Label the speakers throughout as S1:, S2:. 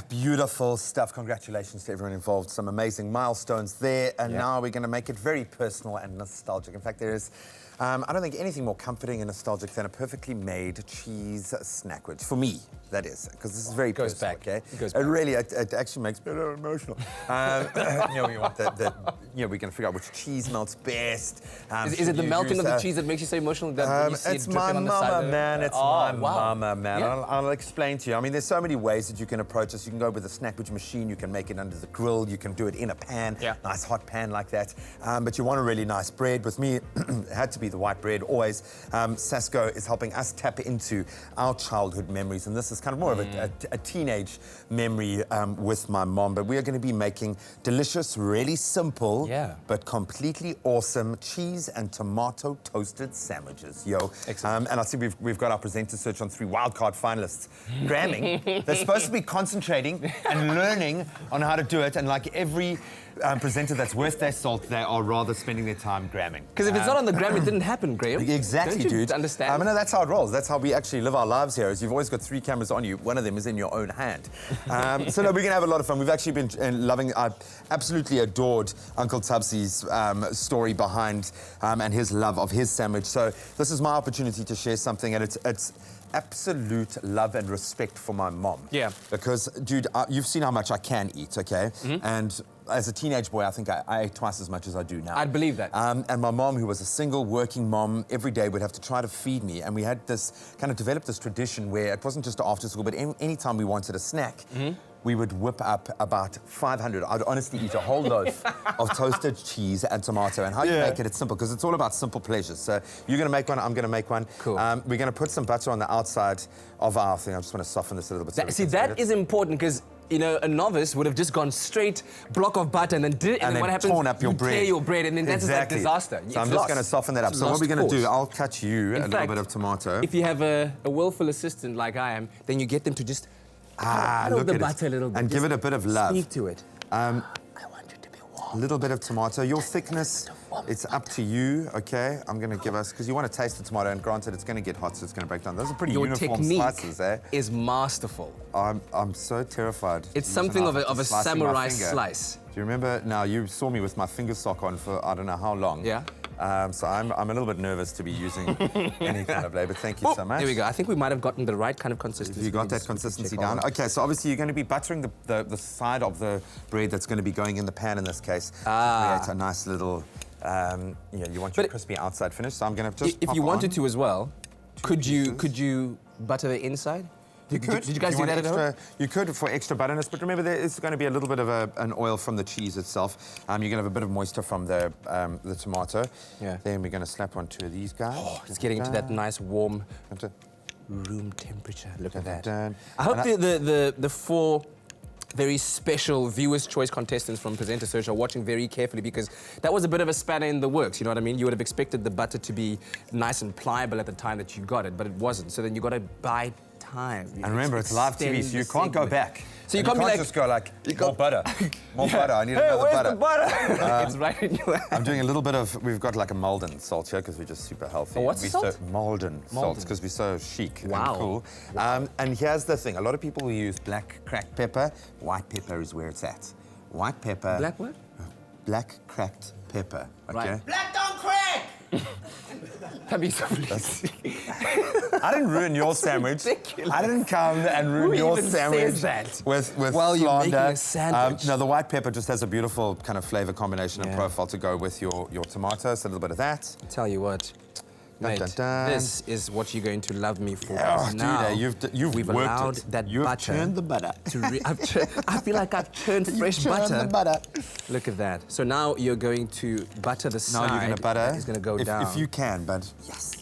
S1: Beautiful stuff. Congratulations to everyone involved. Some amazing milestones there. And now we're going to make it very personal and nostalgic. In fact, there is, I don't think anything more comforting and nostalgic than a perfectly made cheese snackwich. For me, that is. Because this is very personal, okay? It really, it actually makes me a little emotional. We want we're going to figure out which cheese melts best.
S2: Is it the melting of the cheese that makes you so emotional? That you see
S1: it's my mama, man. It's my mama, man.
S2: Yeah.
S1: I'll explain to you. I mean, there's so many ways that you can approach this. You can go with a snackwich machine. You can make it under the grill. You can do it in a pan, nice hot pan like that. But you want a really nice bread. With me, it had to be the white bread, always. SASKO is helping us tap into our childhood memories. And this is kind of more of a teenage memory with my mom. But we are going to be making delicious, really simple, but completely awesome cheese and tomato toasted sandwiches. And I see we've got our presenter search on 3 wildcard finalists. Graeme, they're supposed to be concentrating and learning on how to do it. And like every presenter that's worth their salt, they are rather spending their time gramming.
S2: Because if it's not on the gram, it didn't happen, Graeme.
S1: Exactly,
S2: Don't you
S1: dude.
S2: Understand?
S1: I mean, that's how it rolls. That's how we actually live our lives here. Is you've always got 3 cameras on you. One of them is in your own hand. So no, we're gonna have a lot of fun. We've actually been loving. I absolutely adored Uncle Tubsy's story behind and his love of his sandwich. So this is my opportunity to share something, and it's absolute love and respect for my mom.
S2: Yeah.
S1: Because, dude, you've seen how much I can eat, okay? And as a teenage boy, I think I ate twice as much as I do now.
S2: I'd believe that.
S1: And my mom, who was a single working mom, every day would have to try to feed me. And we had this, kind of developed this tradition where it wasn't just after school, but any time we wanted a snack, we would whip up about 500. I'd honestly eat a whole loaf of toasted cheese and tomato. And how you make it, it's simple, because it's all about simple pleasures. So you're going to make one, I'm going to make one.
S2: Cool.
S1: We're going to put some butter on the outside of our thing. I just want to soften this a little bit.
S2: See, that is important, because you know, a novice would have just gone straight block of butter and then then what happens?
S1: Torn up your bread.
S2: Tear your bread, and then that's like disaster.
S1: So I'm just going to soften that up. So what we're going to do, I'll cut you a little bit of tomato.
S2: If you have a willful assistant like I am, then you get them to just
S1: look
S2: the
S1: at
S2: butter a little bit.
S1: And give it a bit of love.
S2: Speak to it.
S1: I want it to be warm. A little bit of tomato. Your thickness, it's up to you, okay? I'm going to give us, because you want to taste the tomato, and granted, it's going to get hot, so it's going to break down. Those are pretty uniform spices, eh?
S2: Is masterful.
S1: I'm so terrified.
S2: It's something of a samurai slice.
S1: Do you remember? Now, you saw me with my finger sock on for I don't know how long.
S2: Yeah.
S1: So I'm a little bit nervous to be using any kind of labor. Thank you so much.
S2: There we go. I think we might have gotten the right kind of consistency.
S1: You got that consistency down. Okay, so obviously you're going to be buttering the side of the bread that's going to be going in the pan in this case to create a nice little, you want your crispy outside finish. So I'm going to just
S2: if you wanted to as well, could you butter the inside?
S1: You could.
S2: Did you guys do that at home?
S1: You could for extra butterness, but remember there is going to be a little bit of an oil from the cheese itself. You're going to have a bit of moisture from the tomato.
S2: Yeah.
S1: Then we're going to slap on 2 of these guys.
S2: Oh, it's getting into that nice warm room temperature. Look at that. I hope the 4 very special Viewers' Choice contestants from Presenter Search are watching very carefully, because that was a bit of a spanner in the works, you know what I mean? You would have expected the butter to be nice and pliable at the time that you got it, but it wasn't. So then you got to buy time.
S1: And remember, it's live TV, so you can't go back.
S2: So you can't be like,
S1: just go like, more butter, more butter, I need another butter.
S2: The butter? It's right in your hand.
S1: I'm doing a little bit of, we've got like a Malden salt here because we're just super healthy.
S2: Oh, what's salt?
S1: Malden salt, because we're so chic and cool.
S2: Wow.
S1: And here's the thing, a lot of people will use black cracked pepper. White pepper is where it's at. White pepper.
S2: Black what?
S1: Black cracked pepper, okay?
S2: Right.
S3: Black don't crack!
S2: That'd be so pleasing.
S1: I didn't ruin your sandwich.
S2: Ridiculous.
S1: I didn't come and ruin your sandwich
S2: that?
S1: with
S2: While you're making a sandwich.
S1: No, the white pepper just has a beautiful kind of flavor combination and profile to go with your tomato. So a little bit of that.
S2: Tell you what, mate, this is what you're going to love me for.
S1: Oh,
S2: now,
S1: dude, you've
S2: we've
S1: worked
S2: allowed
S1: it.
S2: that
S1: You've
S2: butter
S1: churned the butter.
S2: I feel like I've churned fresh butter.
S1: The butter.
S2: Look at that. So now you're going to butter the side.
S1: Now you're going to butter.
S2: It's going to go down.
S1: If you can, but yes.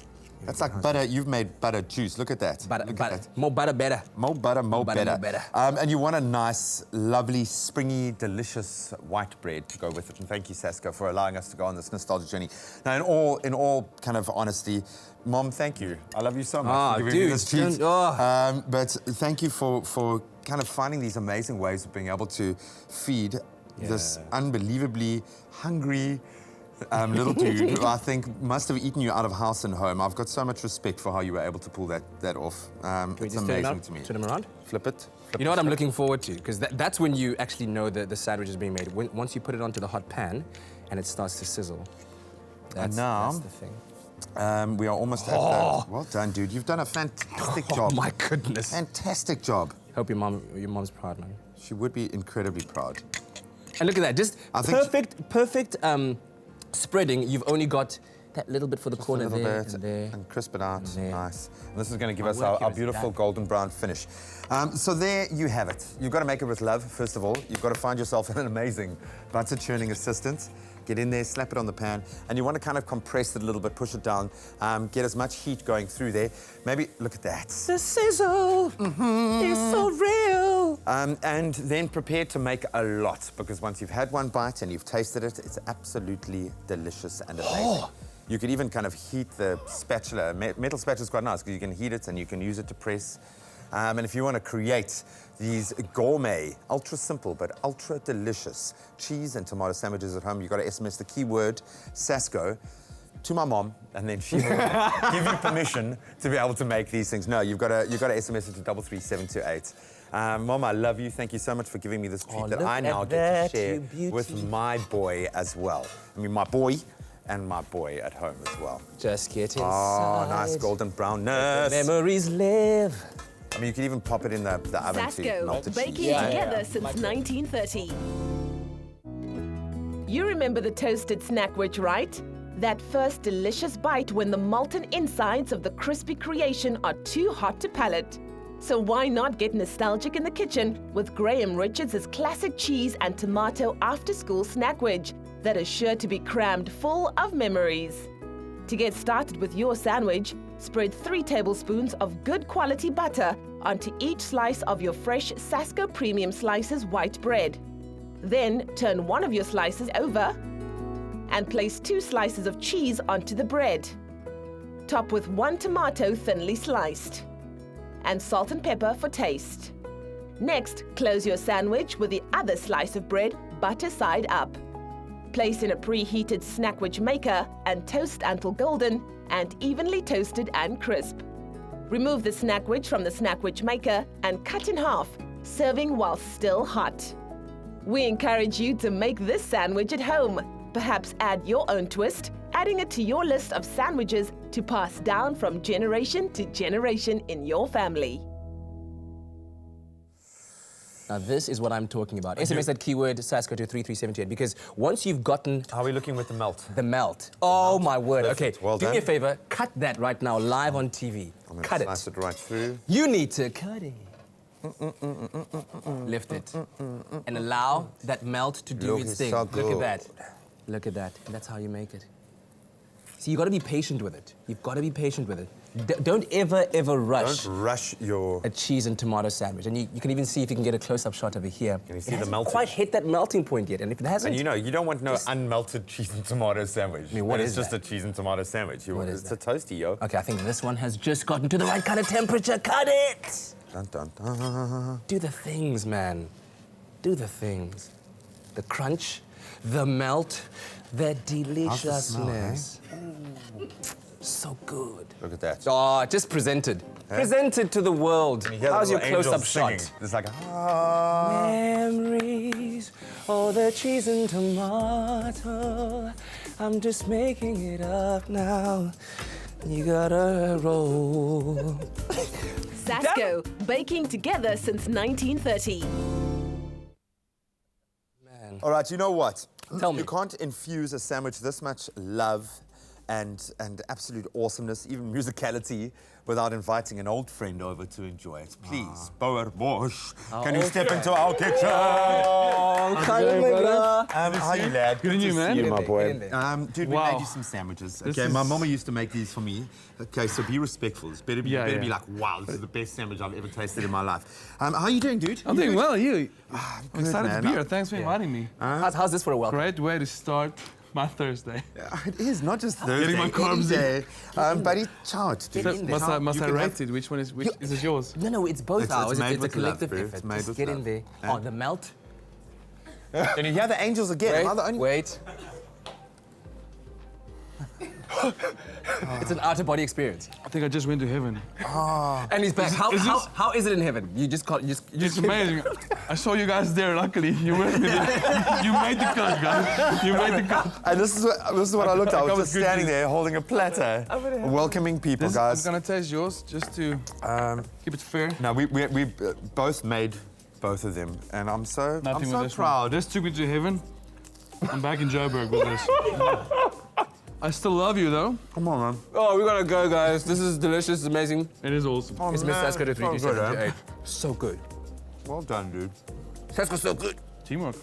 S1: That's like butter. You've made butter juice. Look at that.
S2: Butter.
S1: At that.
S2: More butter, better.
S1: More butter, more better.
S2: better.
S1: And you want a nice, lovely, springy, delicious white bread to go with it. And thank you, SASKO, for allowing us to go on this nostalgia journey. Now, in all kind of honesty, Mom, thank you. I love you so much for giving me this treat. But thank you for kind of finding these amazing ways of being able to feed this unbelievably hungry, little dude who I think must have eaten you out of house and home. I've got so much respect for how you were able to pull that off. It's amazing to me.
S2: Turn them around?
S1: Flip it.
S2: You know what I'm looking forward to? Because that's when you actually know that the sandwich is being made. Once you put it onto the hot pan and it starts to sizzle. That's the thing.
S1: We are almost at that. Well done, dude. You've done a fantastic job.
S2: Oh, my goodness.
S1: Fantastic job.
S2: Hope your mom's proud, man.
S1: She would be incredibly proud.
S2: And look at that, just perfect spreading. You've only got that little bit for the corner there,
S1: and crisp it out. Nice. And this is going to give us our beautiful golden brown finish. So there you have it. You've got to make it with love, first of all. You've got to find yourself an amazing butter churning assistant. Get in there, slap it on the pan, and you want to kind of compress it a little bit, push it down, get as much heat going through there. Maybe, look at that.
S2: The sizzle is so real.
S1: And then prepare to make a lot, because once you've had one bite and you've tasted it, it's absolutely delicious and amazing. You could even kind of heat the spatula. Metal spatula is quite nice, because you can heat it and you can use it to press. And if you want to create these gourmet, ultra simple but ultra delicious cheese and tomato sandwiches at home, you've got to SMS the keyword SASKO to my mom, and then she will give you permission to be able to make these things. No, you've got to SMS it to 33728. Mom, I love you. Thank you so much for giving me this treat that I now get to share with my boy as well. I mean, my boy and my boy at home as well.
S2: Just get inside.
S1: Oh, nice golden brownness.
S2: Memories live.
S1: I mean, you could even pop it in the oven to melt the cheese.
S3: Baking together since 1930. You remember the toasted Snackwich, right? That first delicious bite when the molten insides of the crispy creation are too hot to palate. So why not get nostalgic in the kitchen with Graeme Richards' classic cheese and tomato after-school Snackwich that is sure to be crammed full of memories. To get started with your sandwich, spread 3 tablespoons of good quality butter onto each slice of your fresh SASKO Premium Slices white bread. Then turn one of your slices over and place 2 slices of cheese onto the bread. Top with 1 tomato thinly sliced and salt and pepper for taste. Next, close your sandwich with the other slice of bread butter side up. Place in a preheated Snackwich maker and toast until golden and evenly toasted and crisp. Remove the Snackwich from the Snackwich maker and cut in half, serving while still hot. We encourage you to make this sandwich at home. Perhaps add your own twist, adding it to your list of sandwiches to pass down from generation to generation in your family.
S2: Now, this is what I'm talking about. SMS that keyword SASKO to 33728, because once you've gotten...
S1: How are we looking with the melt?
S2: The melt. Oh, my word.
S1: Perfect.
S2: Okay,
S1: Well
S2: do
S1: done.
S2: me a favor. Cut that right now, live on TV.
S1: I'm going
S2: Cut
S1: to
S2: it.
S1: slice it right through.
S2: You need to cut it. Lift it. And allow that melt to do its thing.
S1: so
S2: Look at
S1: good.
S2: that. Look at that. And that's how you make it. See, you've got to be patient with it. You've got to be patient with it. Don't ever rush.
S1: Don't rush your...
S2: A cheese and tomato sandwich. And you can even see if you can get a close-up shot over here.
S1: Can you see
S2: it
S1: the
S2: hasn't
S1: melting?
S2: quite hit that melting point yet. And if it hasn't...
S1: And you know, you don't want no unmelted cheese and tomato sandwich.
S2: I mean, what
S1: it's
S2: is
S1: just
S2: that?
S1: a cheese and tomato sandwich. It's a toasty, yo.
S2: Okay, I think this one has just gotten to the right kind of temperature. Cut it!
S1: Dun, dun, dun.
S2: Do the things, man. Do the things. The crunch, the melt, the deliciousness. So good.
S1: Look at that.
S2: Oh, just presented. Presented to the world.
S1: You hear
S2: How's
S1: the
S2: your
S1: little
S2: close-up
S1: angels singing.
S2: shot?
S1: It's like, ah.
S2: Memories, all the cheese and tomato. I'm just making it up now. You gotta roll.
S3: SASKO, baking together since 1930.
S2: Man.
S1: All right, you know what?
S2: Tell me.
S1: You can't infuse a sandwich this much love and absolute awesomeness, even musicality, without inviting an old friend over to enjoy it. Please, Boer Bosch, can you step into our kitchen?
S2: Oh,
S1: how are you, lad?
S4: Good on you, man.
S1: See you, my boy.
S2: Get in there.
S1: Dude, we
S4: Wow.
S1: made you some sandwiches.
S4: This
S1: Okay, my
S4: is-
S1: mama used to make these for me. Okay, so be respectful. It's better be,
S4: Yeah,
S1: be
S4: yeah.
S1: like, wow, this is the best sandwich I've ever tasted in my life. How are you doing, dude?
S4: I'm doing well, you? I'm
S1: good,
S4: excited
S1: man.
S4: to be here. Thanks for inviting me.
S2: How's this for a welcome?
S4: Great way to start my Thursday.
S1: It is not just Thursday.
S4: my carbs
S1: any day. Buddy, chow it.
S2: Get
S1: dude.
S2: in there.
S4: Must
S1: You
S4: I
S1: can
S4: rate
S1: have-
S4: it? Which one is this yours?
S2: No, it's both
S1: It's
S2: ours.
S1: made
S2: It's a
S1: with love,
S2: collective
S1: bro.
S2: effort.
S1: It's made
S2: Just
S1: with
S2: get in
S1: love.
S2: there.
S1: Yeah.
S2: Oh, the melt.
S1: Can you hear the angels again? Am I the only...
S2: Wait. It's an out-of-body experience.
S4: I think I just went to heaven.
S2: And he's back. How is it in heaven? You just can't.
S4: It's amazing. I saw you guys there. Luckily, you were with me there. You made the cut, guys. You made the cut.
S1: And this is what I looked at. I was just
S4: good
S1: standing
S4: news.
S1: there holding a platter, welcoming people,
S4: I'm
S1: guys.
S4: gonna taste yours just to keep it fair.
S1: Now we both made both of them, and I'm so proud.
S4: This took me to heaven. I'm back in Joburg with this. I still love you though.
S1: Come on, man.
S2: Oh, we gotta go, guys. This is delicious. It's amazing.
S4: It is awesome.
S1: Oh,
S2: It's Miss
S1: man,
S2: SASKO to
S1: so good,
S2: 3378. So good.
S1: Well done, dude.
S2: SASKO's so good.
S4: Teamwork.